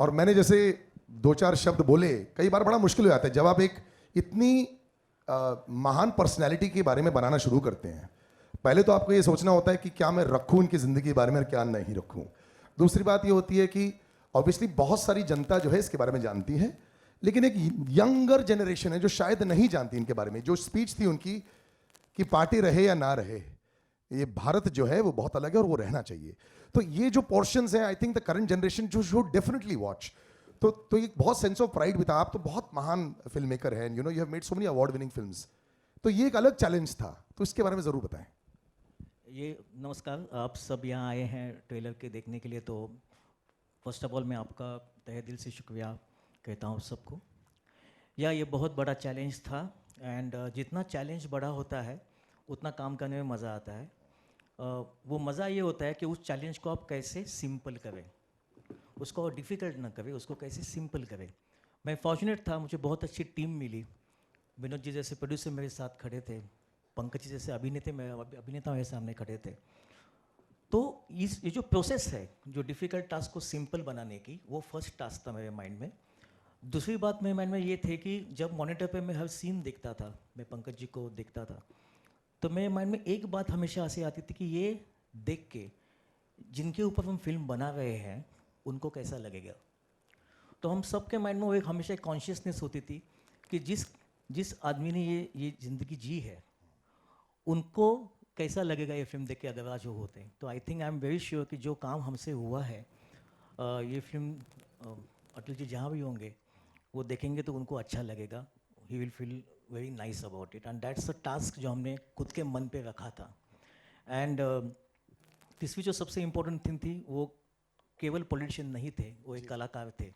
और मैंने जैसे दो चार शब्द बोले, कई बार बड़ा मुश्किल हो जाता है जब आप एक इतनी महान पर्सनैलिटी के बारे में बनाना शुरू करते हैं। पहले तो आपको ये सोचना होता है कि क्या मैं रखूं उनकी ज़िंदगी के बारे में और क्या नहीं रखूं। दूसरी बात ये होती है कि ऑब्वियसली बहुत सारी जनता जो है इसके बारे में जानती है, लेकिन एक यंगर जनरेशन है जो शायद नहीं जानती इनके बारे में। जो स्पीच थी उनकी कि पार्टी रहे या ना रहे, ये भारत जो है वो बहुत अलग है और वो रहना चाहिए। तो ये जो पोर्शंस हैं, I think the current generation जो शुड डेफिनेटली वॉच। तो एक बहुत सेंस ऑफ प्राइड भी था। आप तो बहुत महान फिल्म मेकर हैं, you know, you have made so many award winning films. तो ये एक अलग चैलेंज था, तो इसके बारे में ज़रूर बताएं। ये नमस्कार, आप सब यहाँ आए हैं ट्रेलर के देखने के लिए। तो फर्स्ट ऑफ ऑल मैं आपका तहे दिल से शुक्रिया कहता हूँ सबको। ये बहुत बड़ा चैलेंज था, एंड जितना चैलेंज बड़ा होता है उतना काम करने में मज़ा आता है। वो मज़ा ये होता है कि उस चैलेंज को आप कैसे सिंपल करें, उसको डिफ़िकल्ट ना करें, उसको कैसे सिंपल करें। मैं फॉर्चुनेट था, मुझे बहुत अच्छी टीम मिली। विनोद जी जैसे प्रोड्यूसर मेरे साथ खड़े थे, पंकज जी जैसे अभिनेता मेरे सामने खड़े थे। तो ये जो प्रोसेस है, जो डिफ़िकल्ट टास्क को सिंपल बनाने की, वो फर्स्ट टास्क था मेरे माइंड में। दूसरी बात मेरे माइंड में ये थे कि जब मॉनिटर पे मैं हर सीन देखता था, मैं पंकज जी को देखता था, तो मेरे माइंड में एक बात हमेशा ऐसे आती थी कि ये देख के जिनके ऊपर हम फिल्म बना रहे हैं उनको कैसा लगेगा। तो हम सबके माइंड में वो एक हमेशा एक कॉन्शियसनेस होती थी कि जिस आदमी ने ये ज़िंदगी जी है उनको कैसा लगेगा ये फिल्म देख के अगर आज वो होते हैं। तो I think I am very sure कि जो काम हमसे हुआ है, ये फिल्म अटल जी जहाँ भी होंगे वो देखेंगे तो उनको अच्छा लगेगा। He will feel very nice about it, and that's a task जो हमने खुद के मन पे रखा था। एंड तीसरी जो सबसे इम्पोर्टेंट थिंग थी, वो केवल पॉलिटिशियन नहीं थे, वो एक कलाकार थे।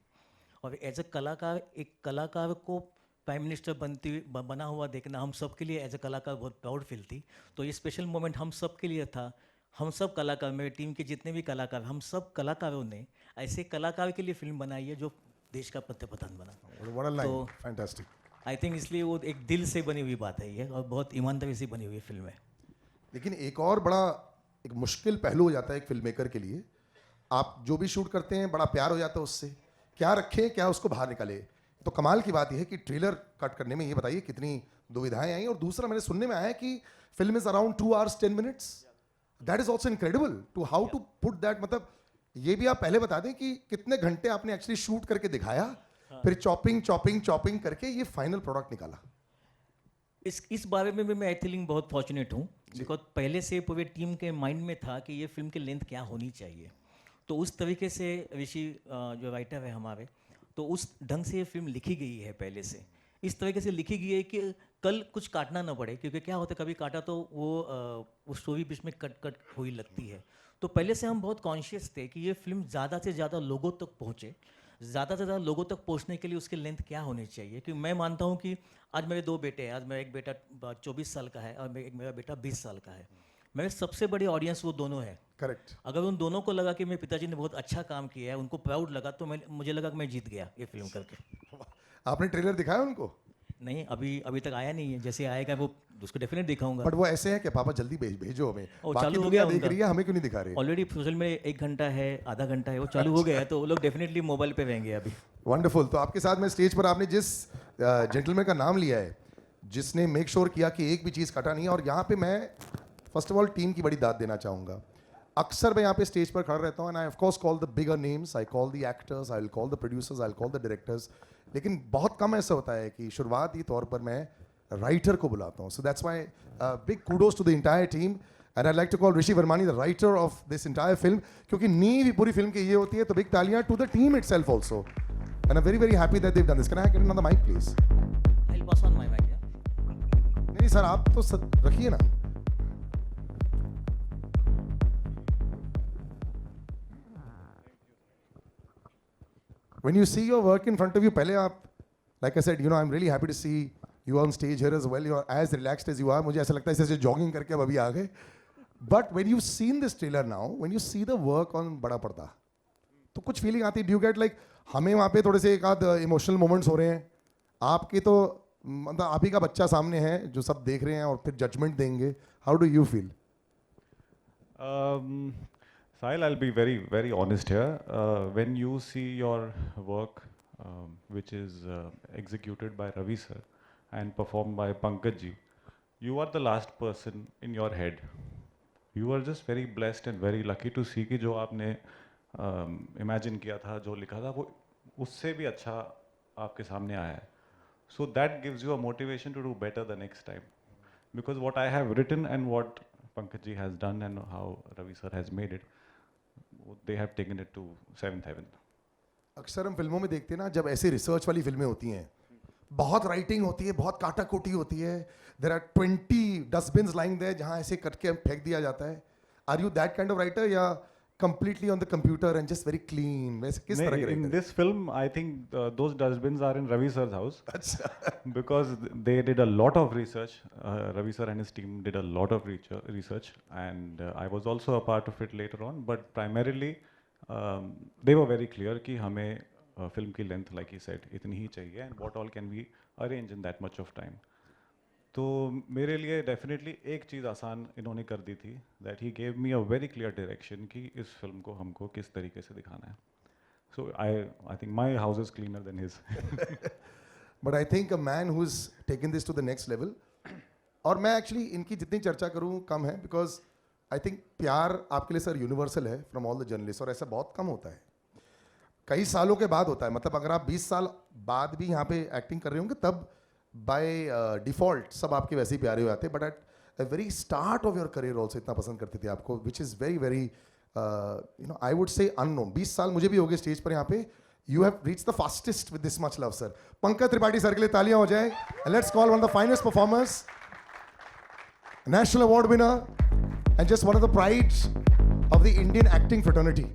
और एज अ कलाकार, एक कलाकार को प्राइम मिनिस्टर बना हुआ देखना हम सब के लिए एज अ कलाकार बहुत प्राउड फील थी। तो ये स्पेशल मोमेंट हम सब के लिए था। हम सब कलाकार, मेरे टीम के जितने भी कलाकार, हम सब कलाकारों ने ऐसे कलाकार के लिए फिल्म बनाई है जो देश का पंतप्रधान बना। तो फैंटास्टिक। आई थिंक इसलिए वो एक दिल से बनी हुई बात है ये, और बहुत ईमानदारी से बनी हुई फिल्म है। लेकिन एक और बड़ा एक मुश्किल पहलू हो जाता है एक फिल्म मेकर के लिए। आप जो भी शूट करते हैं बड़ा प्यार हो जाता है उससे, क्या रखें क्या उसको बाहर निकाले। तो कमाल की बात यह है कि ट्रेलर कट करने में ये बताइए कितनी दुविधाएं आई। और दूसरा मैंने सुनने में आया कि film is around 2 hours 10 minutes। That is also incredible to how to put that. मतलब ये भी आप पहले बता दें कि कितने घंटे आपने एक्चुअली शूट करके दिखाया, फिर चॉपिंग चॉपिंग चॉपिंग करके ये फाइनल प्रोडक्ट निकाला। इस बारे में भी मैं आई थिंक बहुत फॉर्चुनेट हूँ, बिकॉज पहले से पूरे टीम के माइंड में था कि ये फिल्म की लेंथ क्या होनी चाहिए। तो उस तरीके से ऋषि जो राइटर है हमारे, तो उस ढंग से ये फिल्म लिखी गई है पहले से। इस तरीके से लिखी गई है कि कल कुछ काटना ना पड़े, क्योंकि क्या होता है कभी काटा तो वो स्टोरी बीच में कट हुई लगती है। तो पहले से हम बहुत कॉन्शियस थे कि ये फिल्म ज़्यादा से ज़्यादा लोगों तक पहुँचे। ज़्यादा से ज़्यादा लोगों तक पहुँचने के लिए उसकी लेंथ क्या होनी चाहिए। क्योंकि मैं मानता हूँ कि आज मेरे 2 बेटे हैं। आज मेरा एक बेटा 24 साल का है और मेरा बेटा 20 साल का है। मेरे सबसे बड़ी ऑडियंस वो दोनों है। करेक्ट। अगर उन दोनों को लगा कि मेरे पिताजी ने बहुत अच्छा काम किया है, उनको प्राउड लगा, तो मुझे लगा कि मैं जीत गया ये फिल्म करके। आपने ट्रेलर दिखाया उनको? नहीं, अभी तक आया नहीं है। जैसे आएगा वो उसको डेफिनेट दिखाऊंगा। बट वो ऐसे है कि पापा जल्दी भेजो हमें, और बाकी चालू हो दुनिया गया देख उनका रही है, हमें क्यों नहीं दिखा रहे? ऑलरेडी सोशल में 1 घंटा है, आधा घंटा है, वो चालू हो गया है। तो वो लोग डेफिनेटली मोबाइल पे रहेंगे अभी। वंडरफुल। तो आपके साथ में स्टेज पर आपने जिस जेंटलमैन का नाम लिया है, जिसने मेक श्योर किया कि एक भी चीज़ कटा नहीं है, और यहाँ पे मैं फर्स्ट ऑफ ऑल टीम की बड़ी दाद देना चाहूँगा। अक्सर मैं यहाँ पे स्टेज पर खड़ा रहता हूँ and I of course call the bigger names, I call the actors, I will call the producers, I will call the directors, लेकिन बहुत कम ऐसा होता है कि शुरुआती तौर पर मैं राइटर को बुलाता हूँ। So that's my big kudos to the entire team and I like to call Rishi Virmani the writer of this entire film, क्योंकि नींव पूरी फिल्म की ये होती है। तो बिग तालियां to the team itself also and I am very very happy that they have done this. Can I get another mic please? I will pass on my mic. नहीं सर, आप तो रखिए ना। When you see your work in front of you, पहले आप, like I said, you know, I'm really happy to see you on stage here as well. You're as relaxed as you are. मुझे ऐसा लगता है जैसे jogging करके अब अभी आ गए. But when you've seen this trailer now, when you see the work on बड़ा पर्दा, तो कुछ feeling आती है? Do you get like, हमें वहाँ पे थोड़े से एक आध emotional moments हो रहे हैं, आपके तो मतलब आप ही का बच्चा सामने है जो सब देख रहे हैं और फिर judgment देंगे. How do you feel? Sahil, I'll be very, very honest here. When you see your work, which is executed by Ravi sir and performed by Pankaj ji, you are the last person in your head. You are just very blessed and very lucky to see कि जो आपने imagine किया था, जो लिखा था, वो उससे भी अच्छा आपके सामने आया है. So that gives you a motivation to do better the next time. Because what I have written and what Pankaj ji has done and how Ravi sir has made it, they have taken it to seventh heaven. अक्सर हम फिल्मों में देखते हैं ना, जब ऐसे research वाली फिल्में होती हैं, बहुत राइटिंग होती है, बहुत काटाकुटी होती है, there are 20 dustbins lying there जहाँ ऐसे कट के फेंक दिया जाता है. Are you that kind of writer या completely on the computer and just very clean? वैसे किस तरह के In writer? this film, I think those dustbins are in Ravi sir's house अच्छा. because they did a lot of research. Ravi sir and his team did a lot of research, and I was also a part of it later on. But primarily, they were very clear कि हमें film की length, like he said, इतनी ही चाहिए, and what all can we arrange in that much of time. तो मेरे लिए definitely एक चीज़ आसान इन्होंने कर दी थी, that he gave me a very clear direction कि इस फिल्म को हमको किस तरीके से दिखाना है. So I think my house is cleaner than his. But I think a man who is taken this to the next level, और मैं एक्चुअली इनकी जितनी चर्चा करूं कम है, बिकॉज आई थिंक प्यार आपके लिए सर यूनिवर्सल है फ्रॉम ऑल द जर्नलिस्ट, और ऐसा बहुत कम होता है, कई सालों के बाद होता है. मतलब अगर आप 20 साल बाद भी यहाँ पे एक्टिंग कर रहे होंगे तब बाय डिफॉल्ट सब आपके वैसे ही प्यारे हो जाते हैं, but at a very start of your career also इतना पसंद करते थे आपको, which is very very you know I would say unknown. 20 साल मुझे भी हो गए स्टेज पर यहाँ पे. You have reach the fastest with this much love sir. Pankaj Tripathi sir के लिए तालियां हो जाए. Let's call one of the finest performers, national award winner and just one of the prides of the Indian acting fraternity.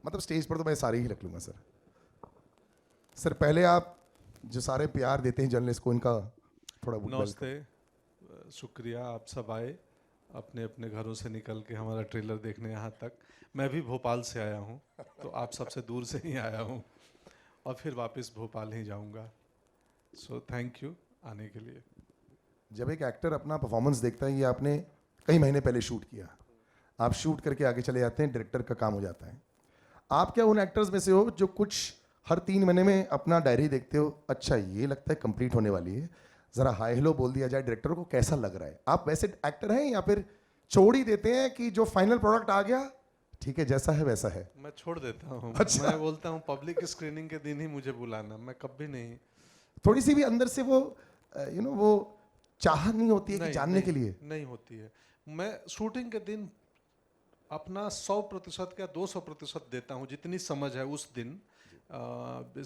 मतलब stage पर तो मैं सारे ही रख लूंगा सर. सर पहले आप जो सारे प्यार देते हैं जर्नलिस्ट को, इनका थोड़ा नमस्ते, शुक्रिया आप सब आए अपने अपने घरों से निकल के हमारा ट्रेलर देखने यहाँ तक. मैं भी भोपाल से आया हूँ, तो आप सबसे दूर से ही आया हूँ और फिर वापस भोपाल ही जाऊँगा. सो थैंक यू आने के लिए. जब एक एक्टर अपना परफॉर्मेंस देखता है, ये आपने कई महीने पहले शूट किया, आप शूट करके आगे चले जाते हैं, डायरेक्टर का काम हो जाता है. आप क्या उन एक्टर्स में से हो जो कुछ हर 3 महीने में अपना डायरी देखते हो, अच्छा ये लगता है कंप्लीट होने वाली है, ज़रा हाई हेलो बोल दिया जाए डायरेक्टर को, कैसा लग रहा है? आप वैसे एक्टर हैं या फिर छोड़ ही देते हैं कि जो फाइनल प्रोडक्ट आ गया ठीक है जैसा है वैसा है? मैं छोड़ देता हूँ. अच्छा. मैं बोलता हूँ पब्लिक स्क्रीनिंग के दिन ही मुझे बुलाना, मैं कभी नहीं. थोड़ी सी भी अंदर से वो यू नो वो चाह नहीं होती है कि जानने के लिए? नहीं होती है. मैं शूटिंग के दिन अपना 100% या 200% देता हूँ, जितनी समझ है उस दिन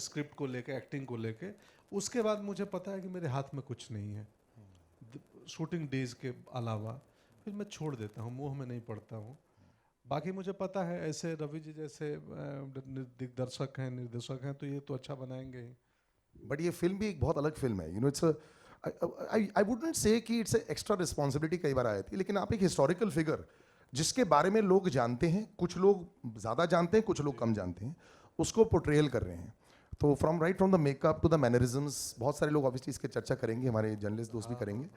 स्क्रिप्ट को लेके, एक्टिंग को लेके. उसके बाद मुझे पता है कि मेरे हाथ में कुछ नहीं है शूटिंग डेज के अलावा, फिर मैं छोड़ देता हूँ, मुंह में नहीं पड़ता हूँ. बाकी मुझे पता है ऐसे रवि जी जैसे दिग्दर्शक हैं, निर्देशक हैं, तो ये तो अच्छा बनाएंगे ही. बट ये फिल्म भी एक बहुत अलग फिल्म है. You know it's I wouldn't say कि इट्स एक्स्ट्रा रिस्पॉन्सिबिलिटी कई बार आई थी, लेकिन आप एक हिस्टोरिकल फिगर जिसके बारे में लोग जानते हैं, कुछ लोग ज़्यादा जानते हैं, कुछ लोग कम जानते हैं, उसको पोर्ट्रेयल कर रहे हैं. तो from the makeup to the mannerisms, बहुत सारे लोग ऑब्वियसली इसके चर्चा करेंगे, हमारे जर्नलिस्ट दोस्त भी करेंगे,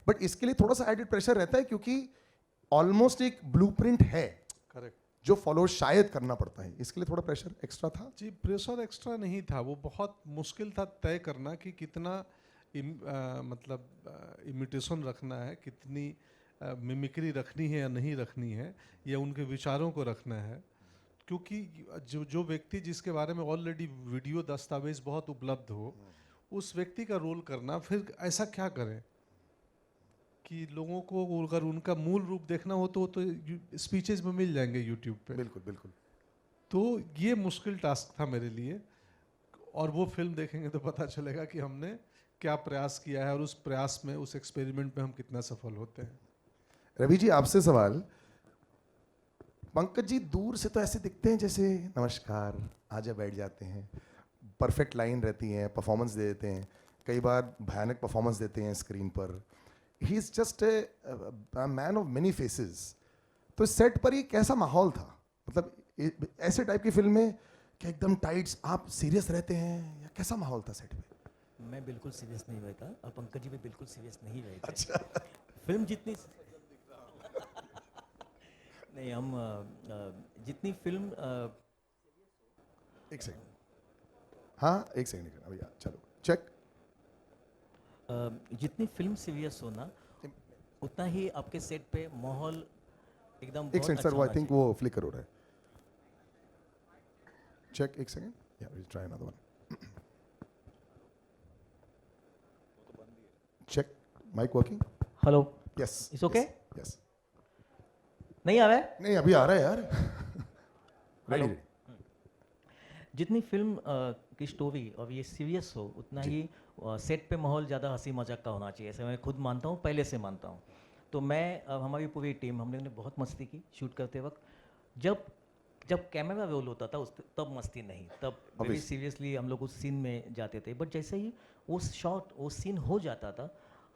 बट इसके लिए थोड़ा सा एडिड प्रेशर रहता है क्योंकि ऑलमोस्ट एक ब्लूप्रिंट है. करेक्ट. जो फॉलो शायद करना पड़ता है, इसके लिए थोड़ा प्रेशर एक्स्ट्रा था? जी, प्रेशर एक्स्ट्रा नहीं था, वो बहुत मुश्किल था तय करना कि कितना मतलब इमिटेशन रखना है, कितनी मिमिक्री रखनी है या नहीं रखनी है, या उनके विचारों को रखना है. क्योंकि जो व्यक्ति जिसके बारे में ऑलरेडी वीडियो दस्तावेज बहुत उपलब्ध हो, उस व्यक्ति का रोल करना, फिर ऐसा क्या करें कि लोगों को अगर उनका मूल रूप देखना हो तो स्पीचेस में मिल जाएंगे यूट्यूब पे. बिल्कुल बिल्कुल. तो ये मुश्किल टास्क था मेरे लिए, और वो फिल्म देखेंगे तो पता चलेगा कि हमने क्या प्रयास किया है और उस प्रयास में, उस एक्सपेरिमेंट में हम कितना सफल होते हैं. रवि जी आपसे सवाल. पंकज जी दूर से तो ऐसे दिखते हैं जैसे नमस्कार आजा बैठ जाते हैं, परफेक्ट लाइन रहती हैं, परफॉर्मेंस दे देते हैं, कई बार भयानक परफॉर्मेंस देते हैं स्क्रीन पर. He is just a man of many faces. तो सेट पर ये कैसा माहौल था? मतलब ऐसे टाइप की फिल्म में क्या एकदम टाइट्स आप सीरियस रहते हैं या कैसा माहौल था सेट पे? मैं बिल्कुल सीरियस नहीं हुआ था और पंकज जी भी बिल्कुल सीरियस नहीं हुए थे। अच्छा फिल्म जितनी नहीं हम जितनी फिल्म एक सेकंड, हाँ एक सेकंड भैया, चलो चेक। जितनी फिल्म सीरियस हो ना उतना ही आपके सेट पे माहौल एकदम एक बहुत सेकंड अच्छा सर, वो आई होना थिंक चाहिए। वो फ्लिकर हो रहा है। चेक, एक सेकंड, या will try another one. Check, mic working? Hello, yes It's okay? Yes. नहीं आ रहा है? नहीं अभी आ रहा है यार। Ready hello. जितनी फिल्म की स्टोरी और ये सीरियस हो उतना ही सेट पे माहौल ज़्यादा हंसी मजाक का होना चाहिए, ऐसे मैं खुद मानता हूँ, पहले से मानता हूँ। तो मैं हमारी पूरी टीम हम लोगों ने बहुत मस्ती की शूट करते वक्त। जब जब कैमरा रोल होता था उस तब मस्ती नहीं, तब वेरी Obvious. सीरियसली हम लोग उस सीन में जाते थे। बट जैसे ही वो शॉट वो सीन हो जाता था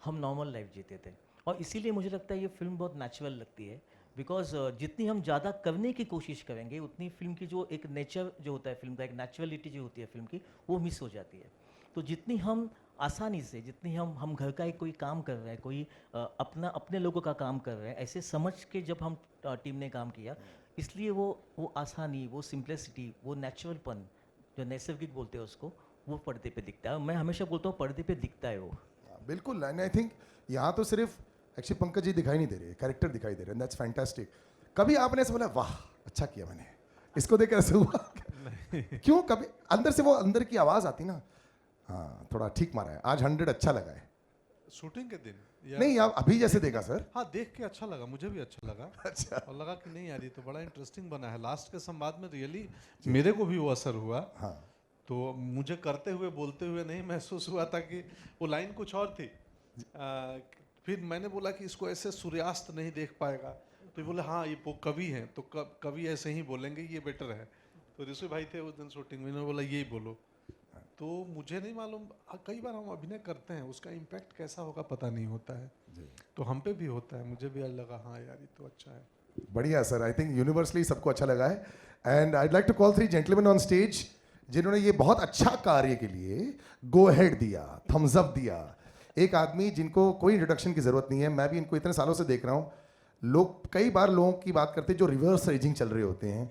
हम नॉर्मल लाइफ जीते थे। और इसीलिए मुझे लगता है ये फिल्म बहुत नेचुरल लगती है, बिकॉज जितनी हम ज़्यादा करने की कोशिश करेंगे उतनी फिल्म की जो एक नेचर जो होता है फिल्म का, एक नेचुरलिटी जो होती है फिल्म की, वो मिस हो जाती है। तो जितनी हम आसानी से, जितनी हम घर का एक कोई काम कर रहे हैं, कोई अपने लोगों का काम कर रहे हैं, ऐसे समझ के जब हम टीम ने काम किया, इसलिए वो आसानी, वो सिंप्लिसिटी, वो नेचुरलपन जो नैसर्गिक बोलते हैं उसको, वो पर्दे पे दिखता है। मैं हमेशा बोलता हूँ पर्दे पे दिखता है वो। बिल्कुल, एंड आई थिंक यहाँ तो सिर्फ एक्चुअली पंकज जी दिखाई नहीं दे रहे, कैरेक्टर दिखाई दे रहे हैं, दैट्स फैंटास्टिक। कभी आपने ऐसे बोला वाह अच्छा किया मैंने, इसको देख ऐसे हुआ? क्यों, कभी अंदर से वो अंदर की आवाज आती ना, हाँ थोड़ा ठीक मारा है आज, 100 अच्छा लगा है। शूटिंग के दिन या नहीं आप अभी जैसे देखा सर। हाँ, देख के अच्छा लगा, मुझे भी अच्छा लगा। अच्छा और लगा कि नहीं यार ये तो बड़ा इंटरेस्टिंग बना है। लास्ट के संवाद में रियली मेरे को भी वो असर हुआ। हाँ तो मुझे करते हुए बोलते हुए नहीं महसूस हुआ था कि वो लाइन कुछ और थी। फिर मैंने बोला कि इसको ऐसे सूर्यास्त नहीं देख पाएगा, तो ये बोले हाँ ये वो कवि हैं तो कवि ऐसे ही बोलेंगे, ये बेटर है। तो ऋषि भाई थे उस दिन शूटिंग में, उन्होंने बोला यही बोलो। तो मुझे नहीं मालूम, कई बार हम अभिनय करते हैं उसका इम्पैक्ट कैसा होगा पता नहीं होता है, तो हम पे भी होता है। मुझे भी आज लगा हाँ यार ये तो अच्छा है। बढ़िया सर, आई थिंक यूनिवर्सली सबको अच्छा लगा है। And I like to call 3 gentleman on stage जिन्होंने ये बहुत अच्छा कार्य के लिए गो हेड दिया, थम्स अप दिया। एक आदमी जिनको कोई इंट्रोडक्शन की जरूरत नहीं है, मैं भी इनको इतने सालों से देख रहा हूँ। लोग कई बार लोगों की बात करते हैं जो रिवर्स एजिंग चल रहे होते हैं।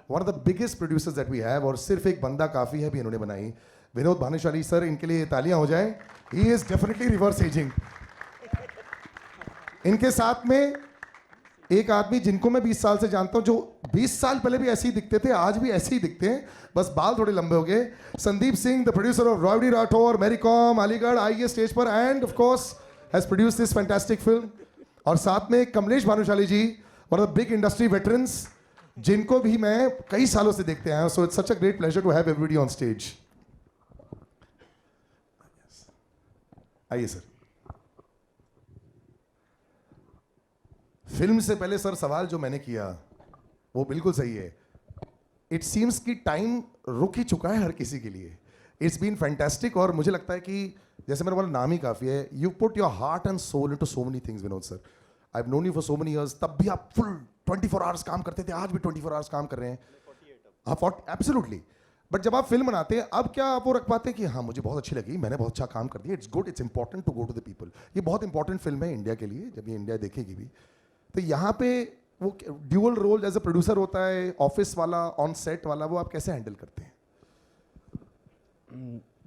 One of the biggest producers that we have, और सिर्फ एक बंदा काफी है भी इन्होंने बनाई, विनोद भानुशाली सर, इनके लिए तालियां हो जाए। He is definitely reverse ageing. इनके साथ में एक आदमी जिनको मैं 20 साल से जानता हूं, जो 20 साल पहले भी ऐसे ही दिखते थे, आज भी ऐसे ही दिखते हैं, बस बाल थोड़े लंबे हो गए। Sandeep Singh, the producer of Rowdy Rathore, Mary Kom, Aligarh, आइए स्टेज पर, and of course has produced this fantastic film. और साथ में Kamlesh Bhanushali ji, one of the big industry veterans, जिनको भी मैं कई सालों से देखते आया हूं। So it's such a great pleasure to have everybody on stage. आइए सर। फिल्म से पहले सर सवाल जो मैंने किया वो बिल्कुल सही है। इट सीम्स कि टाइम रुक ही चुका है हर किसी के लिए। इट्स बीन फैंटास्टिक, और मुझे लगता है कि जैसे मेरा बोला नाम ही काफ़ी है, you put your heart and soul into so many things Vinod sir. I have known you for so many years, तब भी आप फुल 24 आवर्स काम करते थे, आज भी 24 आवर्स काम कर रहे हैं आप, एब्सोल्युटली। बट जब आप फिल्म बनाते हैं, अब क्या आप वो रख पाते हैं कि हाँ मुझे बहुत अच्छी लगी, मैंने बहुत अच्छा काम कर दिया, it's good, it's important to go to the people. ये बहुत इंपॉर्टेंट फिल्म है इंडिया के लिए, जब ये इंडिया देखेगी भी। तो यहाँ पे वो dual role as a producer होता है, ऑफिस वाला, ऑन सेट वाला, वो आप कैसे हैंडल करते हैं?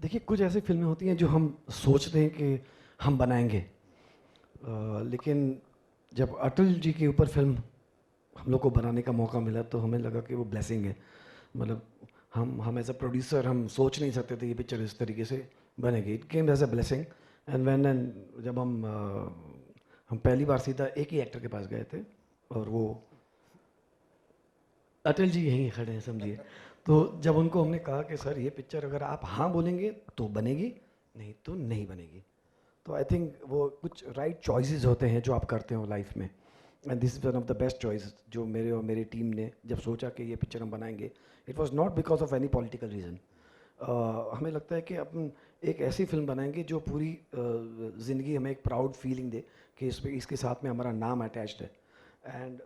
देखिए कुछ ऐसी फिल्में होती हैं जो हम सोचते हैं कि हम बनाएंगे, लेकिन जब अटल जी के ऊपर फिल्म हम लोग को बनाने का मौका मिला तो हमें लगा कि वो ब्लेसिंग है। मतलब हम एज अ प्रोड्यूसर हम सोच नहीं सकते थे ये पिक्चर इस तरीके से बनेगी। It came as a blessing. And जब हम पहली बार सीधा एक ही एक्टर के पास गए थे, और वो अटल जी यहीं खड़े हैं समझिए। तो जब उनको हमने कहा कि सर ये पिक्चर अगर आप हाँ बोलेंगे तो बनेगी, नहीं तो नहीं बनेगी। तो आई थिंक वो कुछ राइट चॉइसेस होते हैं जो आप करते हो लाइफ में, and this is one of the best choice जो मेरे और मेरी टीम ने जब सोचा कि ये पिक्चर हम बनाएंगे, it was not because of any political reason. हमें लगता है कि अपन एक ऐसी फिल्म बनाएंगे जो पूरी ज़िंदगी हमें एक प्राउड फीलिंग दे कि इसके साथ में हमारा नाम अटैच्ड है। एंड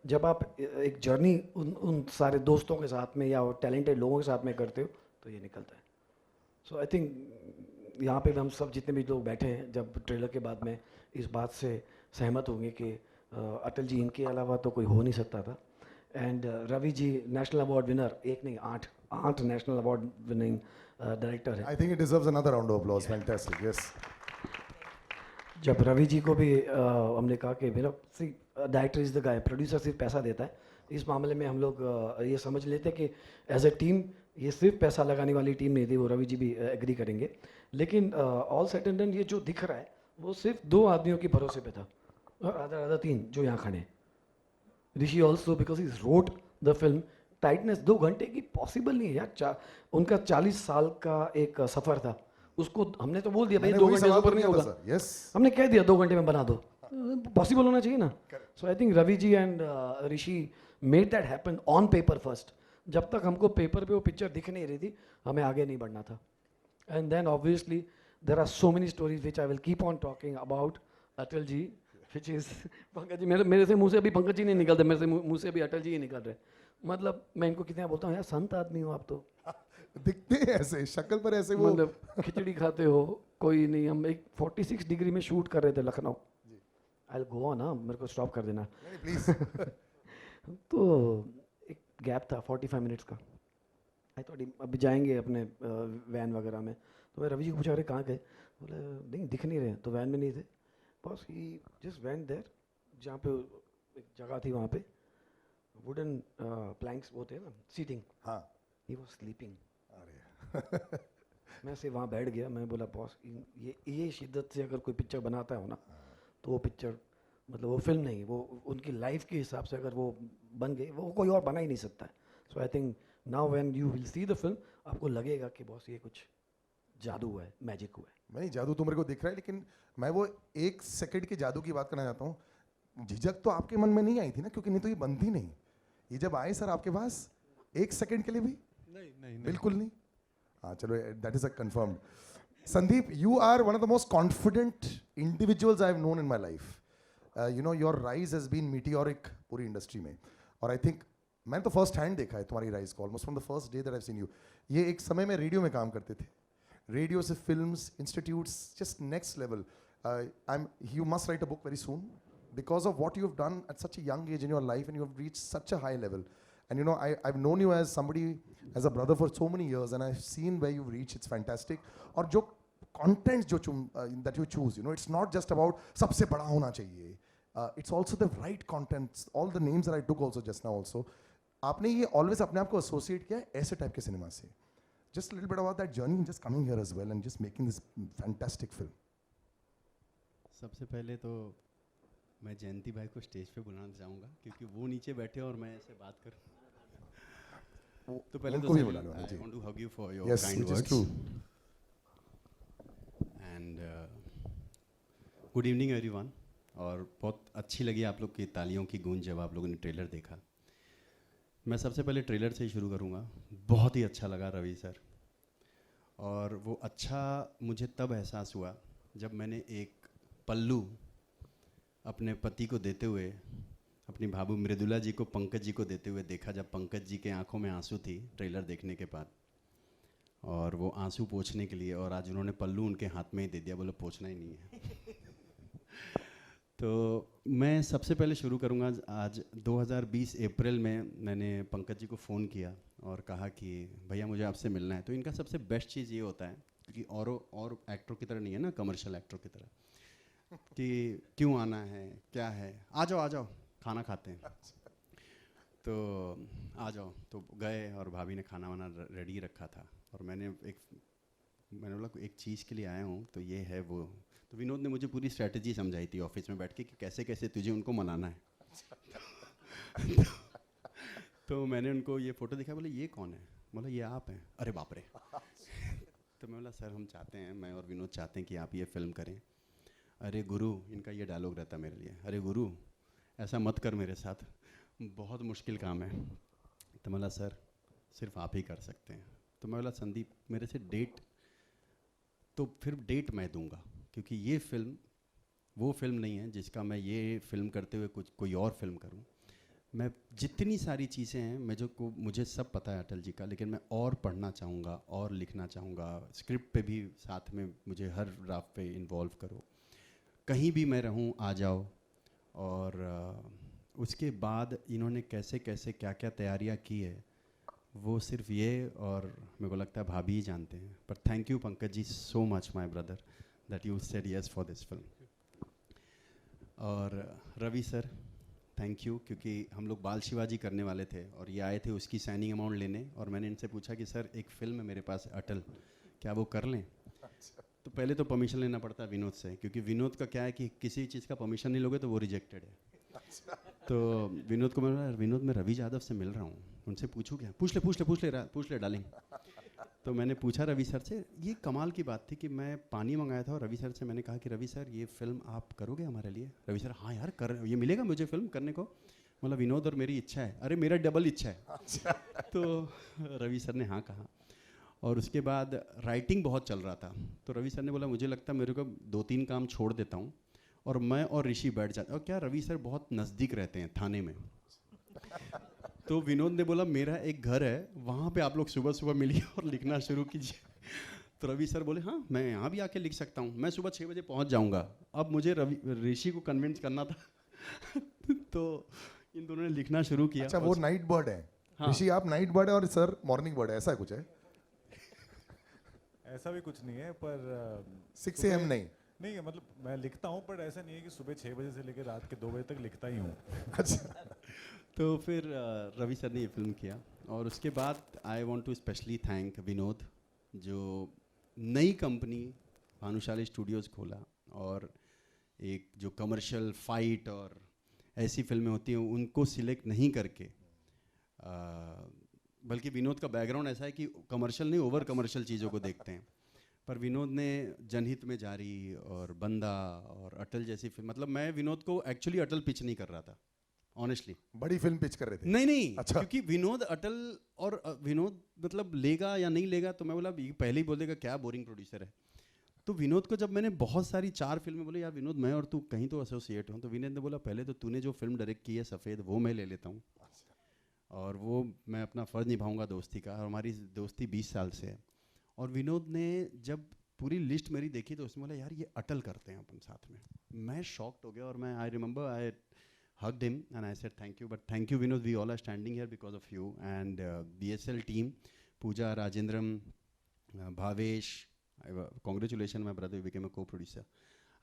जब आप एक जर्नी उन सारे दोस्तों के साथ में या टैलेंटेड लोगों के साथ में करते हो तो ये निकलता है। सो आई थिंक यहाँ पे भी हम सब जितने भी लोग बैठे हैं, जब ट्रेलर के बाद में इस बात से सहमत होंगे कि अटल जी इनके अलावा तो कोई हो नहीं सकता था। And Ravi ji national award winner, एक नहीं 8 नेशनल अवार्ड विनिंग डायरेक्टर है। I think it deserves another round of applause. Fantastic. Yes. जब रवि जी को भी हमने कहा कि मेरा सी director is the guy, producer सिर्फ पैसा देता है, इस मामले में हम लोग ये समझ लेते कि एज ए टीम ये सिर्फ पैसा लगाने वाली टीम नहीं थी, वो रवि जी भी एग्री करेंगे। लेकिन ऑल सेट एंड डन ये जो दिख रहा है वो सिर्फ 2 आदमियों के भरोसे पे था, और आधा 3 जो यहाँ खड़े हैं। Rishi also because he wrote the film. Tightness 2 घंटे की पॉसिबल नहीं है यार। उनका 40 साल का एक सफ़र था, उसको हमने तो बोल दिया भाई मैंने 2 वही घंटे से सवाल ऊपर तो नहीं किया था होगा, सर. Yes. हमने कह दिया 2 घंटे में बना दो, पॉसिबल होना चाहिए ना। So I think Ravi ji and Rishi made that happen on paper first. जब तक हमको पेपर पे वो पिक्चर दिख नहीं रही थी, हमें आगे नहीं बढ़ना था। And then obviously there are so many stories which I will keep on talking about Atal ji, which is Pankaj ji. मेरे से मुंह से अभी पंकज जी नहीं निकलते, मेरे से मुंह से भी अटल जी ही निकल रहे। मतलब मैं इनको कितना बोलता हूँ यार, संत आदमी हो आप तो, दिखते हैं ऐसे, शक्ल पर ऐसे वो. मतलब खिचड़ी खाते हो कोई नहीं। हम एक 46 डिग्री में शूट कर रहे थे लखनऊ। आई गो ऑन, हाँ मेरे को स्टॉप कर देना। प्लीज. तो एक गैप था 45 मिनट्स का। आई थॉट अभी जाएंगे अपने वैन वगैरह में। तो मैं रवि जी को पूछा, अरे कहाँ गए? बोले नहीं दिख नहीं रहे, तो वैन में नहीं थे। बस ही जस्ट वेंट देयर, जहाँ पे एक जगह थी वहाँ पे वुडन प्लैंक्स वो थे ना सीटिंग, हाँ. He was sleeping. अरे. मैं से वहाँ बैठ गया, मैं बोला बॉस ये शिद्दत से अगर कोई पिक्चर बनाता है ना, तो वो पिक्चर मतलब वो फिल्म नहीं, वो उनकी लाइफ के हिसाब से अगर वो बन गई, वो कोई और बना ही नहीं सकता है। So I think now when you will see the film, आपको लगेगा कि बॉस ये कुछ जादू हुआ है, मैजिक हुआ है। नहीं, जादू तो मेरे को दिख रहा है, लेकिन मैं वो 1 सेकंड के जादू की बात करना चाहता हूँ। झिझक तो आपके मन में नहीं आई थी ना, क्योंकि नहीं तो ये बनती नहीं। ये जब आए सर आपके पास 1 सेकंड के लिए भी नहीं बिल्कुल नहीं। हाँ चलो, that is a confirmed. Sandeep, you are one of the most confident individuals I've known in my life. You know, your rise has been meteoric पूरी इंडस्ट्री में, और आई थिंक मैंने तो फर्स्ट हैंड देखा है तुम्हारी राइज को, almost from the first day that I seen you. ये एक समय में रेडियो में काम करते थे, रेडियो से films, institutes, just next level. You must write a book very soon because of what you've done at such a young age in your life, and you have reached such a high level. And you know, I've known you as somebody, as a brother for so many years, and I've seen where you've reached. It's fantastic. और जो contents जो that you choose, you know, it's not just about सबसे बड़ा होना चाहिए. It's also the right contents. All the names that I took also just now also. आपने ये always अपने आप को associate किया है ऐसे type के सिनेमा से. Just a little bit about that journey, just coming here as well and just making this fantastic film. सबसे पहले तो मैं जयंती भाई को स्टेज पे बुलाना चाहूँगा, क्योंकि वो नीचे बैठे और मैं ऐसे बात करूँ। तो पहले उनको तो भी सर, बुलाना है, जी. I want to hug you for your Yes, kind which is words. true. And good evening everyone. और बहुत अच्छी लगी आप लोग की तालियों की गूंज जब आप लोगों ने ट्रेलर देखा। मैं सबसे पहले ट्रेलर से ही शुरू करूँगा। बहुत ही अच्छा लगा रवि सर, और वो अच्छा मुझे तब एहसास हुआ जब मैंने एक पल्लू अपने पति को देते हुए, अपनी भाभी मृदुला जी को पंकज जी को देते हुए देखा, जब पंकज जी के आंखों में आंसू थी ट्रेलर देखने के बाद, और वो आंसू पोंछने के लिए, और आज उन्होंने पल्लू उनके हाथ में ही दे दिया, बोले पोंछना ही नहीं है। तो मैं सबसे पहले शुरू करूँगा। आज 2020 अप्रैल में मैंने पंकज जी को फ़ोन किया और कहा कि भैया मुझे आपसे मिलना है। तो इनका सबसे बेस्ट चीज़ ये होता है कि और एक्टरों की तरह नहीं है ना, कमर्शियल एक्टरों की तरह, कि क्यों आना है, क्या है, आ जाओ खाना खाते हैं। तो आ जाओ, तो गए और भाभी ने खाना वाना रेडी रखा था, और मैंने बोला एक चीज़ के लिए आया हूँ, तो ये है वो। तो विनोद ने मुझे पूरी स्ट्रैटेजी समझाई थी ऑफिस में बैठ के कि कैसे कैसे तुझे उनको मनाना है। तो मैंने उनको ये फ़ोटो दिखाया, बोले ये कौन है? बोला ये आप हैं। अरे बाप रे। तो मैं बोला सर हम चाहते हैं, मैं और विनोद चाहते हैं कि आप ये फ़िल्म करें। अरे गुरु, इनका ये डायलॉग रहता मेरे लिए, अरे गुरु ऐसा मत कर मेरे साथ, बहुत मुश्किल काम है। तो मैं बोला सर सिर्फ आप ही कर सकते हैं। तो मैं बोला संदीप मेरे से डेट, तो फिर डेट मैं दूंगा, क्योंकि ये फिल्म वो फिल्म नहीं है जिसका मैं ये फिल्म करते हुए कोई और फिल्म करूं। मैं जितनी सारी चीज़ें हैं मुझे सब पता है अटल जी का, लेकिन मैं और पढ़ना चाहूँगा और लिखना चाहूँगा। स्क्रिप्ट पे भी साथ में मुझे हर ड्राफ्ट पे इन्वॉल्व करो, कहीं भी मैं रहूँ आ जाओ। और उसके बाद इन्होंने कैसे कैसे क्या क्या तैयारियाँ की है वो सिर्फ ये और मेरे को लगता है भाभी ही जानते हैं। पर thank you Pankaj ji so much my brother that you said yes for this film. और रवि सर थैंक यू, क्योंकि हम लोग बाल शिवाजी करने वाले थे और ये आए थे उसकी साइनिंग अमाउंट लेने, और मैंने इनसे पूछा कि सर एक फ़िल्म है मेरे पास अटल, क्या वो कर लें? तो पहले तो परमिशन लेना पड़ता है विनोद से, क्योंकि विनोद का क्या है कि किसी चीज़ का परमिशन नहीं लोगे तो वो रिजेक्टेड है। तो विनोद को मैं बोला, विनोद मैं रवि यादव से मिल रहा हूँ, उनसे पूछूँ क्या? पूछ ले डार्लिंग। तो मैंने पूछा रवि सर से, ये कमाल की बात थी कि मैं पानी मंगाया था और रवि सर से मैंने कहा कि रवि सर ये फिल्म आप करोगे हमारे लिए? रवि सर हाँ यार कर, ये मिलेगा मुझे फिल्म करने को? मतलब विनोद और मेरी इच्छा है। अरे मेरा डबल इच्छा है। तो रवि सर ने हाँ कहा। और उसके बाद राइटिंग बहुत चल रहा था, तो रवि सर ने बोला मुझे लगता है मेरे को 2-3 काम छोड़ देता हूँ और मैं और ऋषि बैठ जाते। और क्या रवि सर बहुत नज़दीक रहते हैं थाने में। तो विनोद ने बोला मेरा एक घर है वहाँ पे आप लोग सुबह सुबह मिलिए और लिखना शुरू कीजिए। तो रवि सर बोले हाँ मैं यहाँ भी आके लिख सकता हूँ, मैं सुबह 6 बजे पहुँच जाऊँगा। अब मुझे ऋषि को कन्विंस करना था। तो इन दोनों ने लिखना शुरू किया। अच्छा वो नाइट बर्ड है। हाँ। ऋषि आप नाइट बर्ड है और सर मॉर्निंग बर्ड है, ऐसा कुछ है? ऐसा भी कुछ नहीं है, पर 6 AM नहीं? नहीं है, मतलब मैं लिखता हूँ, पर ऐसा नहीं है कि सुबह 6 बजे से लेकर रात के 2 बजे तक लिखता ही हूँ। अच्छा। तो फिर रवि सर ने ये फिल्म किया। और उसके बाद I want to specially thank Vinod, जो नई कंपनी भानुशाली स्टूडियोज़ खोला और एक जो कमर्शियल फाइट और ऐसी फिल्में होती हैं उनको सिलेक्ट नहीं करके, बल्कि विनोद का बैकग्राउंड ऐसा है कि कमर्शियल नहीं ओवर कमर्शियल चीज़ों को देखते हैं। पर विनोद ने जनहित में जारी और बंदा और अटल जैसी फिल्म, मतलब मैं विनोद को एक्चुअली अटल पिच नहीं कर रहा था ऑनेस्टली। बड़ी फिल्म पिच कर रहे थे? नहीं अच्छा। क्योंकि विनोद अटल और विनोद मतलब लेगा या नहीं लेगा, तो मैं बोला ये पहले ही बोल देगा क्या बोरिंग प्रोड्यूसर है। तो विनोद को जब मैंने बहुत सारी 4 फिल्में बोले यार विनोद मैं और तू कहीं तो एसोसिएट हो, तो विनोद ने बोला पहले तो तूने जो फिल्म डायरेक्ट की है सफ़ेद वो मैं ले लेता हूँ और वो मैं अपना फ़र्ज़ निभाऊंगा दोस्ती का, और हमारी दोस्ती 20 साल से है। और विनोद ने जब पूरी लिस्ट मेरी देखी तो उसने बोला यार ये अटल करते हैं अपन साथ में। मैं शॉक्ड हो गया और मैं I remember I hugged him and I said thank you, but thank you Vinod, we all are standing here because of you and BSL team, Pooja, Rajendram, Bhavesh, congratulations my brother, you became a co-producer.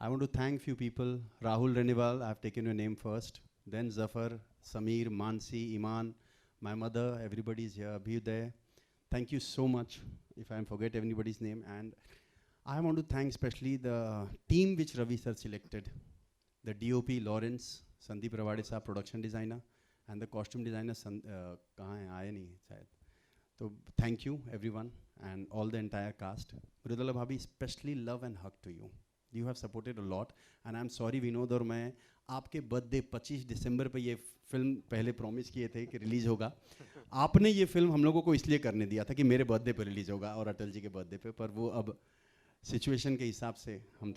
I want to thank few people, Rahul Renival, I have taken your name first, then Zafar, Sameer, Mansi, Iman, my mother, everybody is here, Abhyuday. Thank you so much if I forget anybody's name. And I want to thank especially the team which Ravi sir selected, the DOP Lawrence, Sandeep Rawade sahab production designer and the costume designer कहाँ हैं, आए नहीं शायद। तो thank you everyone and all the entire cast. Mridula भाभी specially love and hug to you, you have supported a lot and I am sorry Vinod, और मैं आपके बर्थडे 25 दिसंबर पे ये फिल्म पहले प्रॉमिस किए थे कि रिलीज़ होगा। आपने ये फिल्म हम लोगों को इसलिए करने दिया था कि मेरे बर्थडे पे रिलीज़ होगा और अटल जी के बर्थडे पे, पर वो अब सिचुएशन के हिसाब से हम